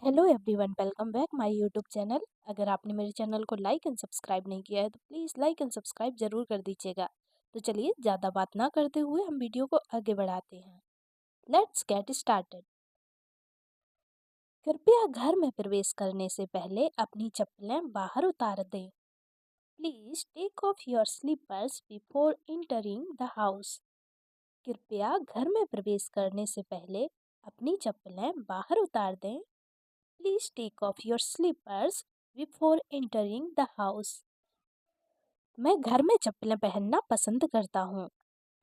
Hello everyone, welcome back my YouTube channel. अगर आपने मेरे चैनल को लाइक एंड सब्सक्राइब नहीं किया है तो प्लीज़ लाइक एंड सब्सक्राइब ज़रूर कर दीजिएगा। तो चलिए ज़्यादा बात ना करते हुए हम वीडियो को आगे बढ़ाते हैं। Let's get started. कृपया घर में प्रवेश करने से पहले अपनी चप्पलें बाहर उतार दें। Please take off your slippers before entering the house. कृपया घर में प्रवेश करने से पहले अपनी चप्पलें बाहर उतार दें। Please take off your slippers before entering the house. मैं घर में चप्पलें पहनना पसंद करता हूँ।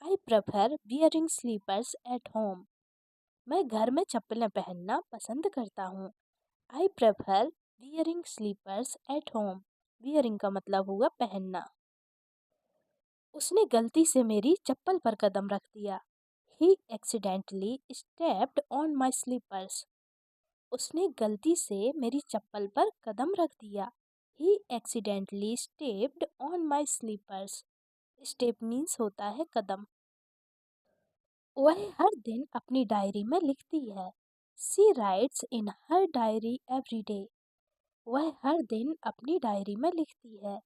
I prefer wearing slippers at home. मैं घर में चप्पलें पहनना पसंद करता हूँ। I prefer wearing slippers at home. Wearing का मतलब हुआ पहनना। उसने गलती से मेरी चप्पल पर कदम रख दिया। He accidentally stepped on my slippers. उसने गलती से मेरी चप्पल पर कदम रख दिया। He accidentally stepped on my slippers. Step means होता है कदम। वह हर दिन अपनी डायरी में लिखती है। She writes in her diary every day. वह हर दिन अपनी डायरी में लिखती है।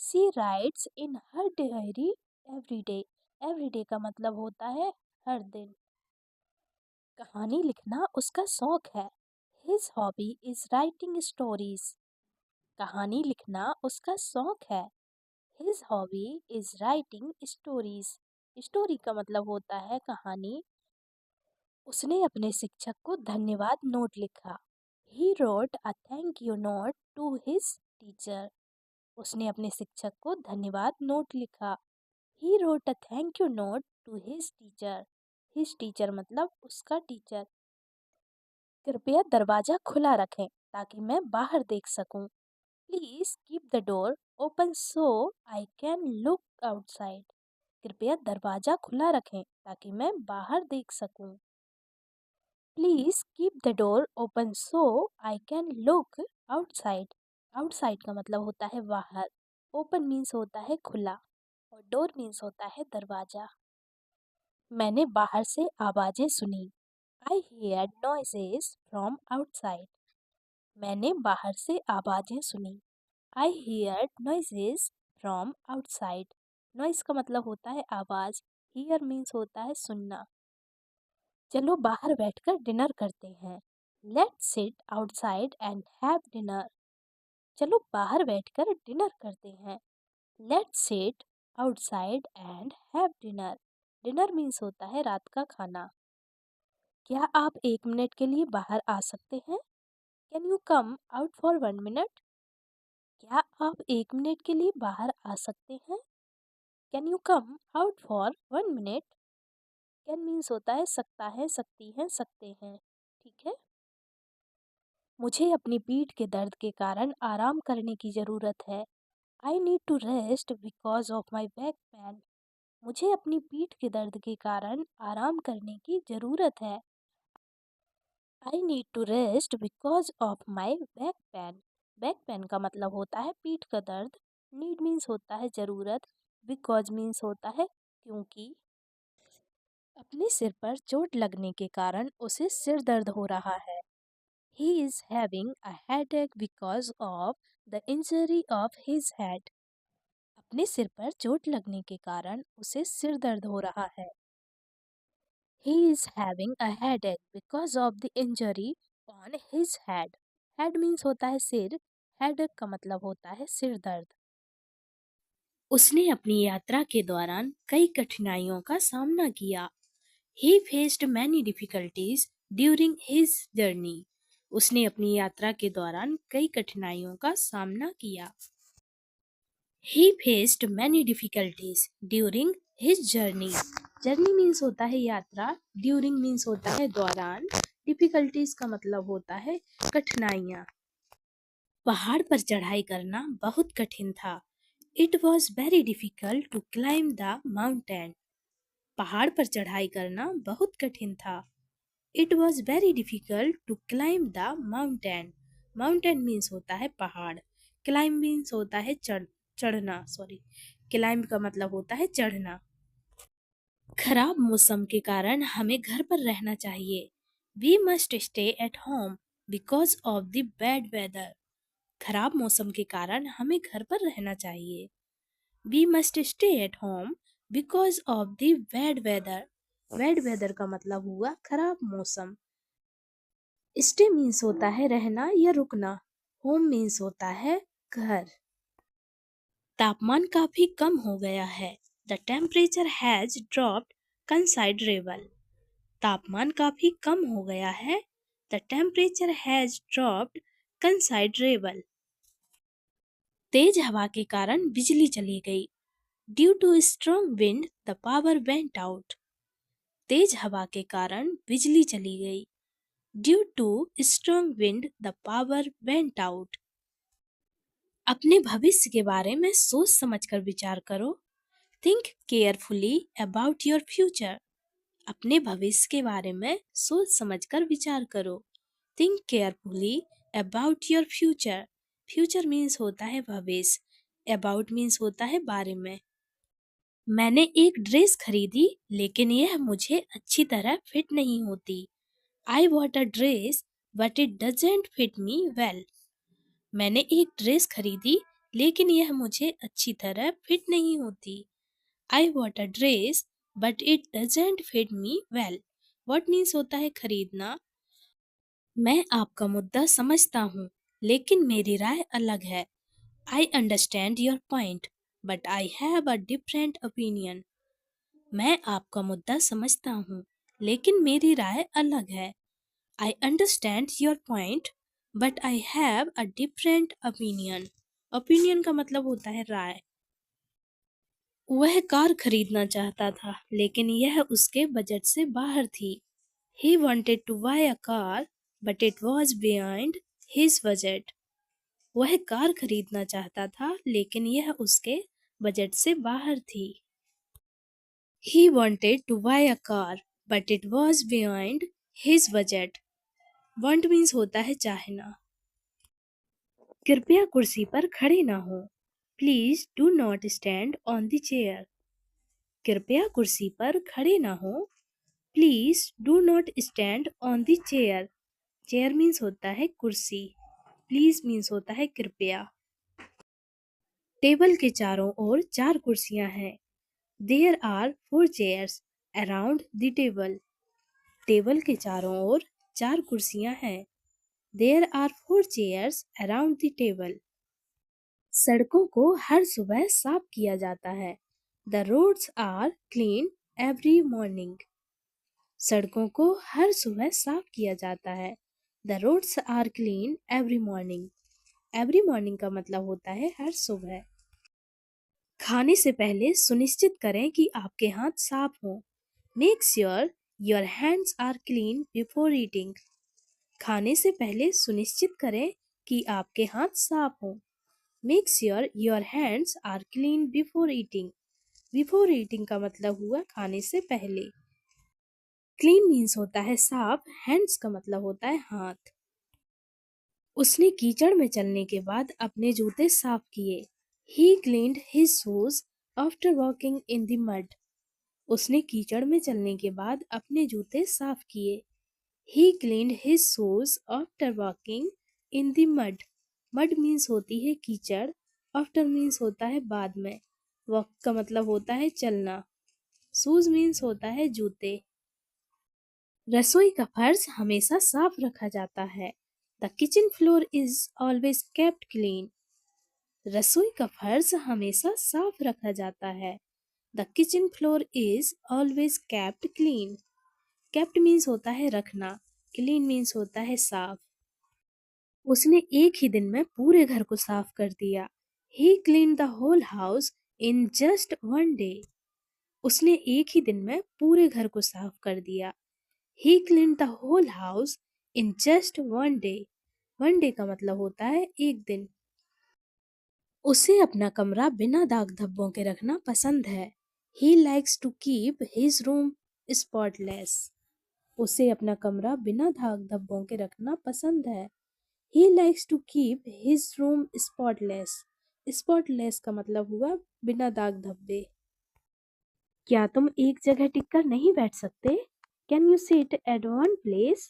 She writes in her diary every day. Every day का मतलब होता है हर दिन। कहानी लिखना उसका शौक है। His hobby is writing stories. कहानी लिखना उसका शौक है। His hobby is writing stories. Story का मतलब होता है कहानी। उसने अपने शिक्षक को धन्यवाद नोट लिखा। He wrote a thank you note to his teacher. उसने अपने शिक्षक को धन्यवाद नोट लिखा। He wrote a thank you note to his teacher. His teacher मतलब उसका टीचर। कृपया दरवाज़ा खुला रखें ताकि मैं बाहर देख सकूं। Please keep the door open so I can look outside. कृपया दरवाज़ा खुला रखें ताकि मैं बाहर देख सकूं। Please keep the door open so I can look outside. Outside का मतलब होता है बाहर। ओपन मीन्स होता है खुला और डोर मीन्स होता है दरवाज़ा। मैंने बाहर से आवाज़ें सुनी। आई heard noises फ्रॉम आउटसाइड। मैंने बाहर से आवाज़ें सुनी। I heard noises from outside. Noise का मतलब होता है आवाज़। Hear means होता है सुनना। चलो बाहर बैठकर डिनर करते हैं। Let's sit outside and have dinner. चलो बाहर बैठकर डिनर करते हैं। Let's sit outside and have dinner. Dinner means होता है रात का खाना। क्या आप 1 मिनट के लिए बाहर आ सकते हैं? Can you come out for 1 minute? क्या आप 1 मिनट के लिए बाहर आ सकते हैं? Can you come out for 1 minute? Can means होता है सकता है, सकती है, सकते हैं। ठीक है। मुझे अपनी पीठ के दर्द के कारण आराम करने की ज़रूरत है। I need to rest because of my back pain. मुझे अपनी पीठ के दर्द के कारण आराम करने की ज़रूरत है। I need to rest because of my back pain. Back pain का मतलब होता है पीठ का दर्द। नीड मीन्स होता है ज़रूरत। बिकॉज मीन्स होता है क्योंकि। अपने सिर पर चोट लगने के कारण उसे सिर दर्द हो रहा है। He is having a headache because of the injury of his head. अपने सिर पर चोट लगने के कारण उसे सिर दर्द हो रहा है। He is having a headache because of the injury on his head. Head means होता है सिर। Headache का मतलब होता है सिर दर्द। उसने अपनी यात्रा के दौरान कई कठिनाइयों का सामना किया। He faced many difficulties during his journey. उसने अपनी यात्रा के दौरान कई कठिनाइयों का सामना किया। He faced many difficulties during his journey. Journey means होता है यात्रा। During means होता है दौरान। Difficulties का मतलब होता है कठिनाइयाँ। पहाड़ पर चढ़ाई करना बहुत कठिन था। It was very difficult to climb the mountain. पहाड़ पर चढ़ाई करना बहुत कठिन था। It was very difficult to climb the mountain. Mountain means होता है पहाड़। Climb means होता है चढ़ना। Climb का मतलब होता है चढ़ना। खराब मौसम के कारण हमें घर पर रहना चाहिए। We must stay at home because of the bad weather. खराब मौसम के कारण हमें घर पर रहना चाहिए। We must stay at home because of the bad weather. Bad weather का मतलब हुआ खराब मौसम। स्टे मीन्स होता है रहना या रुकना। होम मीन्स होता है घर। तापमान काफी कम हो गया है। The temperature has dropped considerable. तापमान काफी कम हो गया है। The temperature has dropped considerable. तेज हवा के कारण बिजली चली गई। Due to strong wind the power went out. तेज हवा के कारण बिजली चली गई। Due to strong wind the power went out. अपने भविष्य के बारे में सोच समझकर विचार करो। Think carefully about your future. अपने भविष्य के बारे में सोच समझकर विचार करो। Think carefully about your future. Future means होता है भविष्य। अबाउट मीन्स होता है बारे में। मैंने एक ड्रेस खरीदी लेकिन यह मुझे अच्छी तरह फिट नहीं होती। I bought a dress but it doesn't fit me well. मैंने एक ड्रेस खरीदी लेकिन यह मुझे अच्छी तरह फिट नहीं होती। I bought a dress but it doesn't fit me well. What means होता है खरीदना। मैं आपका मुद्दा समझता हूँ लेकिन मेरी राय अलग है। I understand your point but I have a different opinion. मैं आपका मुद्दा समझता हूँ लेकिन मेरी राय अलग है। I understand your point but I have a different opinion. Opinion का मतलब होता है राय। वह कार खरीदना चाहता था लेकिन यह उसके बजट से बाहर थी। He wanted to buy a car but it was beyond his budget. वह कार खरीदना चाहता था लेकिन यह उसके बजट से बाहर थी। He wanted to buy a car but it was beyond his budget. Want means होता है चाहना। कृपया कुर्सी पर खड़े ना हो। Please do not stand on the chair. कृपया कुर्सी पर खड़े ना हो। Please do not stand on the chair. Chair means होता है कुर्सी। प्लीज मीन्स होता है कृपया। टेबल के चारों ओर 4 कुर्सियां हैं। There are 4 chairs around the table. Table के चारों ओर 4 कुर्सियां हैं। There are 4 chairs around the table. सड़कों को हर सुबह साफ किया जाता है। The roads are clean every morning. सड़कों को हर सुबह साफ किया जाता है। The roads are clean every morning. Every morning का मतलब होता है हर सुबह। खाने से पहले सुनिश्चित करें कि आपके हाथ साफ हों। Make sure your hands are clean before eating. खाने से पहले सुनिश्चित करें कि आपके हाथ साफ हों। Make sure your hands are clean before eating. Before eating का मतलब हुआ खाने से पहले। क्लीन मीन्स होता है साफ। हैंड्स का मतलब होता है हाथ। उसने कीचड़ में चलने के बाद अपने जूते साफ किए। He cleaned his shoes after walking in the mud. उसने कीचड़ में चलने के बाद अपने जूते साफ किए। He cleaned his shoes after walking in the mud. Mud means होती है कीचड़। After means होता है बाद में। Walk का मतलब होता है चलना। Shoes means होता है जूते। रसोई का फर्श हमेशा साफ रखा जाता है। The kitchen floor is always kept clean. रसोई का फर्श हमेशा साफ रखा जाता है। The kitchen floor is always kept clean. Kept means होता है रखना। क्लीन मीन्स होता है साफ। उसने एक ही दिन में पूरे घर को साफ कर दिया। He clean the whole house in just 1 day. उसने एक ही दिन में पूरे घर को साफ कर दिया। He cleaned the whole house in just 1 day. 1 day का मतलब होता है एक दिन। उसे अपना कमरा बिना दाग धब्बों के रखना पसंद है। He likes to keep his room spotless. उसे अपना कमरा बिना दाग धब्बों के रखना पसंद है। He likes to keep his room spotless. Spotless का मतलब हुआ बिना दाग धब्बे। क्या तुम एक जगह टिककर नहीं बैठ सकते? Can you sit at one place?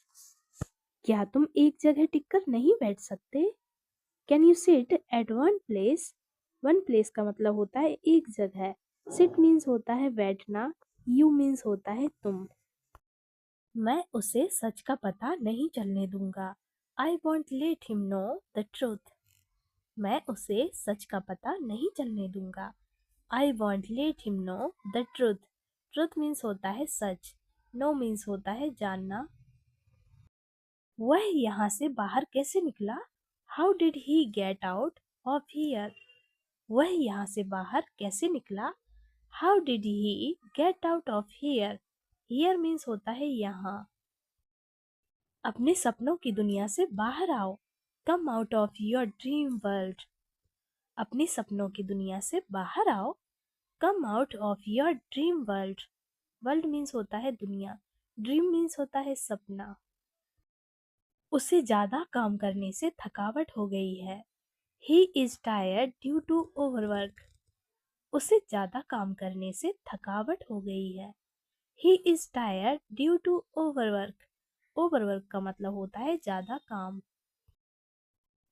क्या तुम एक जगह टिककर नहीं बैठ सकते? Can you sit at one place? One place का मतलब होता है एक जगह। सिट मीन्स होता है बैठना। यू मीन्स होता है तुम। मैं उसे सच का पता नहीं चलने दूंगा। I won't let him know the truth. मैं उसे सच का पता नहीं चलने दूंगा। I won't let him know the truth. Truth means होता है सच। नो मीन्स होता है जानना। वह यहाँ से बाहर कैसे निकला? How did he get out of here? वह यहाँ से बाहर कैसे निकला? How did he get out of here? Here means होता है यहाँ। अपने सपनों की दुनिया से बाहर आओ। Come out of your dream world. अपने सपनों की दुनिया से बाहर आओ। Come out of your dream world. World means होता है दुनिया। ड्रीम मीन्स होता है सपना। उसे ज्यादा काम करने से थकावट हो गई है। He is tired due to overwork. उसे ज्यादा काम करने से थकावट हो गई है। He is tired due to overwork. Overwork का मतलब होता है ज्यादा काम।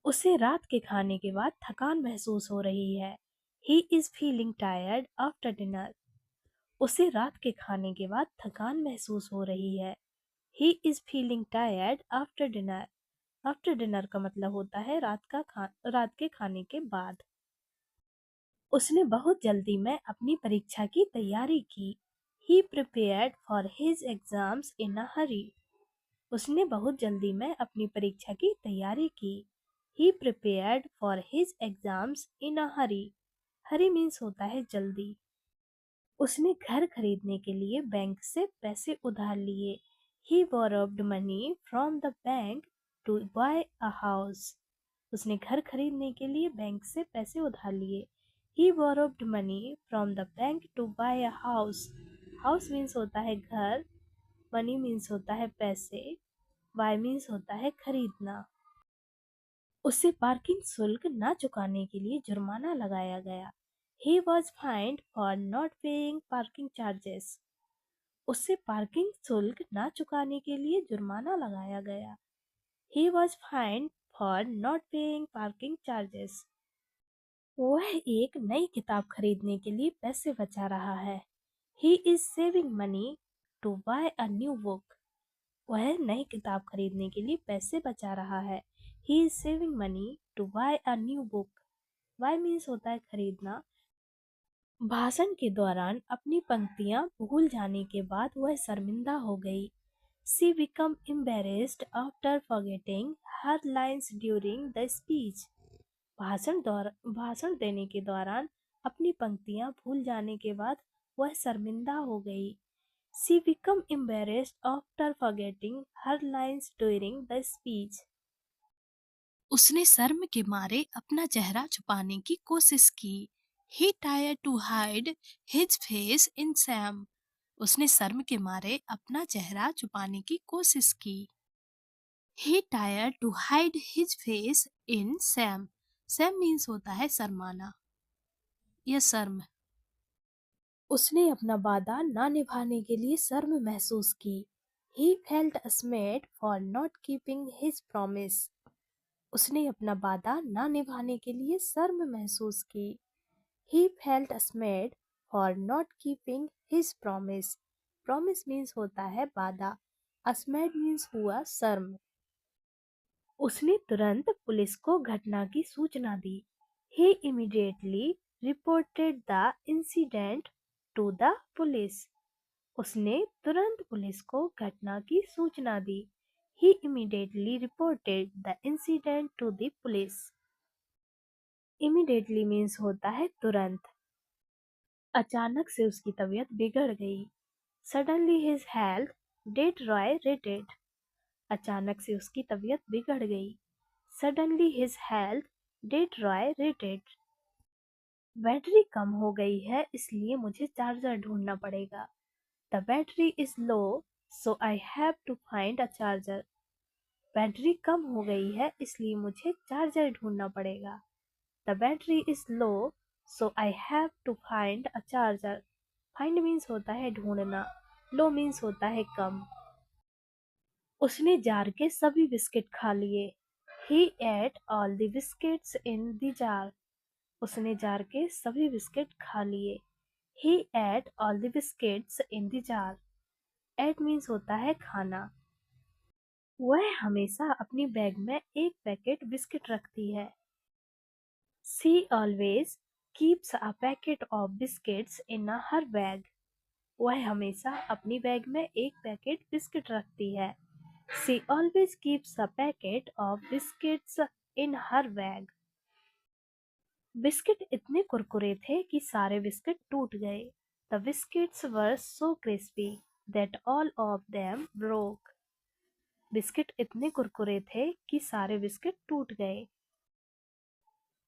उसे रात के खाने के बाद थकान महसूस हो रही है। He is feeling tired after dinner. उसे रात के खाने के बाद थकान महसूस हो रही है। He is feeling tired after dinner. After dinner का मतलब होता है रात के खाने के बाद। उसने बहुत जल्दी में अपनी परीक्षा की तैयारी की। He prepared for his exams in a hurry. उसने बहुत जल्दी में अपनी परीक्षा की तैयारी की। He prepared for his exams in a hurry. Hurry means होता है जल्दी। उसने घर खरीदने के लिए बैंक से पैसे उधार लिए। He borrowed money from the bank to buy a house. उसने घर खरीदने के लिए बैंक से पैसे उधार लिए। He borrowed money from the bank to buy a house. House means होता है घर। मनी मीन्स होता है पैसे। बाय मीन्स होता है खरीदना। उसे पार्किंग शुल्क न चुकाने के लिए जुर्माना लगाया गया। He was fined for not paying parking charges. उसे पार्किंग शुल्क न चुकाने के लिए जुर्माना लगाया गया। He was fined for not paying parking charges. वह एक नई किताब खरीदने के लिए पैसे बचा रहा है। He is saving money to buy a new book. वह नई किताब खरीदने के लिए पैसे बचा रहा है। He is saving money to buy a new book. Buy means होता है खरीदना। भाषण के दौरान अपनी पंक्तियां भूल जाने के बाद वह शर्मिंदा हो गई। She became embarrassed after forgetting her lines during the speech. भाषण देने के दौरान अपनी पंक्तियां भूल जाने के बाद वह शर्मिंदा हो गई। She became embarrassed after forgetting her lines during the speech. उसने शर्म के मारे अपना चेहरा छुपाने की कोशिश की। He tried to hide his face in shame. उसने शर्म के मारे अपना चेहरा छुपाने की कोशिश की। He tried to hide his face in shame. Shame means होता है शर्माना या शर्म। उसने अपना वादा ना निभाने के लिए शर्म महसूस की। He felt ashamed for not keeping his promise. उसने अपना वादा ना निभाने के लिए शर्म महसूस की। He felt ashamed for not keeping his promise. Promise means होता है वादा। ashamed means हुआ शर्म। उसने तुरंत पुलिस को घटना की सूचना दी। He immediately reported the incident to the police. उसने तुरंत पुलिस को घटना की सूचना दी। He immediately reported the incident to the police. Immediately means होता है तुरंत। अचानक से उसकी तबीयत बिगड़ गई। Suddenly his health deteriorated. अचानक से उसकी तबीयत बिगड़ गई। Suddenly his health deteriorated. Battery कम हो गई है इसलिए मुझे चार्जर ढूंढना पड़ेगा। The battery is low, so I have to find a charger. Battery कम हो गई है इसलिए मुझे चार्जर ढूंढना पड़ेगा। The battery is low, so I have to find a charger. Find means होता है ढूंढना। Low means होता है कम। उसने जार के सभी बिस्किट खा लिए। He ate all the biscuits in the jar. उसने जार के सभी बिस्किट खा लिए। He ate all the biscuits in the jar. Eat means होता है खाना। वह हमेशा अपनी बैग में एक पैकेट बिस्किट रखती है। She always keeps a packet of biscuits in her bag. वह हमेशा अपनी बैग में एक पैकेट बिस्किट रखती है। She always keeps a packet of biscuits in her bag. Biscuit इतने कुरकुरे थे कि सारे बिस्किट टूट गए। The biscuits were so crispy that all of them broke. Biscuit इतने कुरकुरे थे कि सारे बिस्किट टूट गए।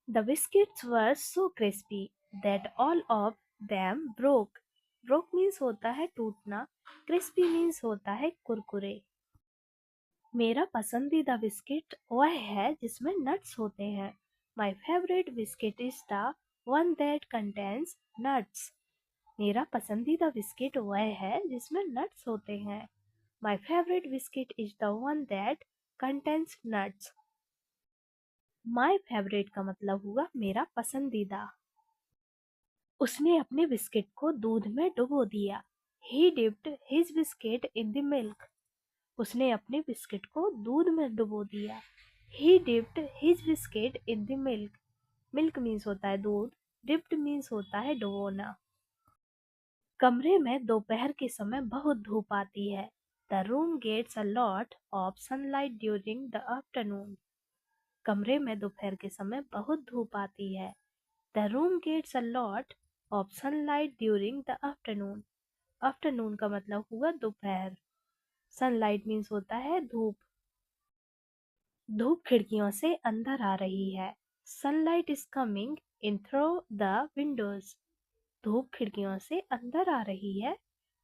The biscuits were so crispy that all of them broke. Broke means होता है टूटना, crispy means होता है कुरकुरे। मेरा पसंदीदा बिस्किट वह है जिसमें नट्स होते हैं। My favorite biscuit is the one that contains nuts. मेरा पसंदीदा बिस्किट वह है जिसमें नट्स होते हैं। My favorite biscuit is the one that contains nuts. My favorite का मतलब हुआ मेरा पसंदीदा। उसने अपने बिस्किट को दूध में डुबो दिया। He dipped his biscuit in the milk. उसने अपने बिस्किट को दूध में डुबो दिया। He dipped his biscuit in the milk. Milk means होता है दूध, dipped means होता है डुबोना। कमरे में दोपहर के समय बहुत धूप आती है। The room gets a lot of sunlight during the afternoon. कमरे में दोपहर के समय बहुत धूप आती है। The room gets a lot of sunlight during the afternoon. Afternoon का मतलब हुआ दोपहर। Sunlight means होता है धूप। धूप खिड़कियों से अंदर आ रही है। Sunlight is coming in through the windows. धूप खिड़कियों से अंदर आ रही है।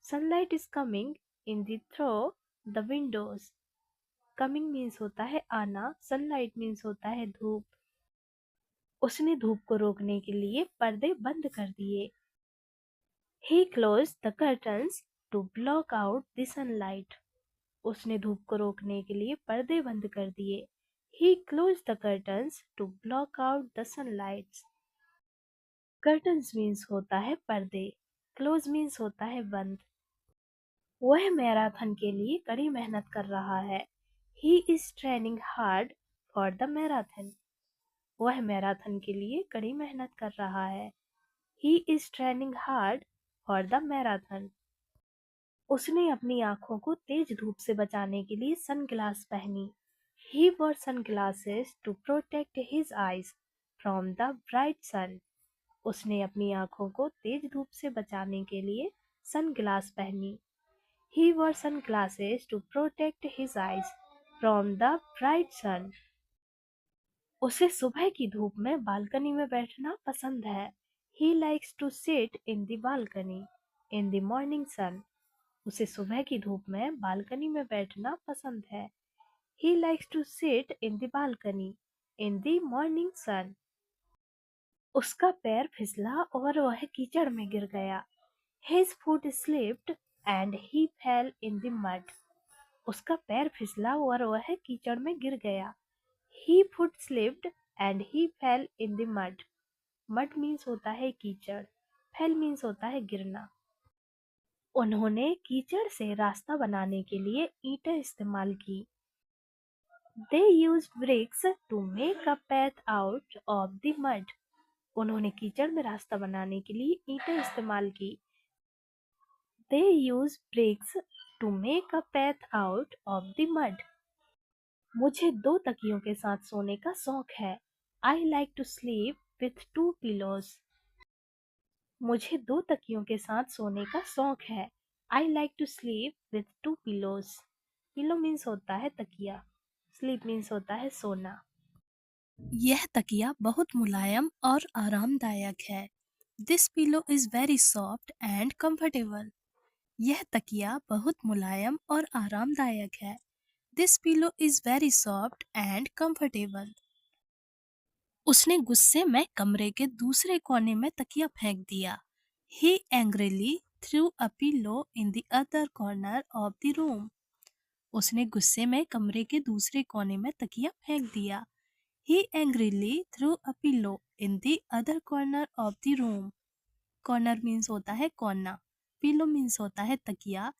Sunlight is coming in the through the windows. Coming means होता है आना, sunlight means होता है धूप। उसने धूप को रोकने के लिए पर्दे बंद कर दिए। He closed the curtains to block out the sunlight. उसने धूप को रोकने के लिए पर्दे बंद कर दिए। He closed the curtains to block out the sunlight. Curtains means होता है पर्दे, close means होता है बंद। वह मैराथन के लिए कड़ी मेहनत कर रहा है। He is training hard for the marathon. वह मैराथन के लिए कड़ी मेहनत कर रहा है। He is training hard for the marathon. उसने अपनी आँखों को तेज धूप से बचाने के लिए सनग्लास पहनी। He wore sunglasses to protect his eyes from the bright sun. उसने अपनी आँखों को तेज धूप से बचाने के लिए सनग्लास पहनी। He wore sunglasses to protect his eyes from the bright sun. उसे सुबह की धूप में बालकनी में बैठना पसंद है। He likes to sit in the balcony in the morning sun. उसे सुबह की धूप में बालकनी में बैठना पसंद है। He likes to sit in the balcony in the morning sun. उसका पैर फिसला और वह कीचड़ में गिर गया। His foot slipped and he fell in the mud. उसका पैर फिसला और वह कीचड़ में गिर गया। He foot slipped and he fell in the mud. Mud means होता है कीचड़, fell means होता है गिरना। उन्होंने कीचड़ से रास्ता बनाने के लिए ईंटें इस्तेमाल की। They used bricks to make a path out of the mud. उन्होंने कीचड़ में रास्ता बनाने के लिए ईंटें इस्तेमाल की। They used bricks to make a path out of the mud. मुझे 2 तकियों के साथ सोने का शौक है। I like to sleep with 2 pillows. मुझे 2 तकियों के साथ सोने का शौक है। I like to sleep with 2 pillows. Pillow means होता है तकिया। Sleep means होता है सोना। यह तकिया बहुत मुलायम और आरामदायक है। This pillow is very soft and comfortable. यह तकिया बहुत मुलायम और आरामदायक है। This pillow is very soft and comfortable. उसने गुस्से में कमरे के दूसरे कोने में तकिया फेंक दिया। He angrily threw a pillow in the other corner of the room. उसने गुस्से में कमरे के दूसरे कोने में तकिया फेंक दिया। He angrily threw a pillow in the other corner of the room. Corner means होता है कोना, पिलो मीन्स होता है तकिया,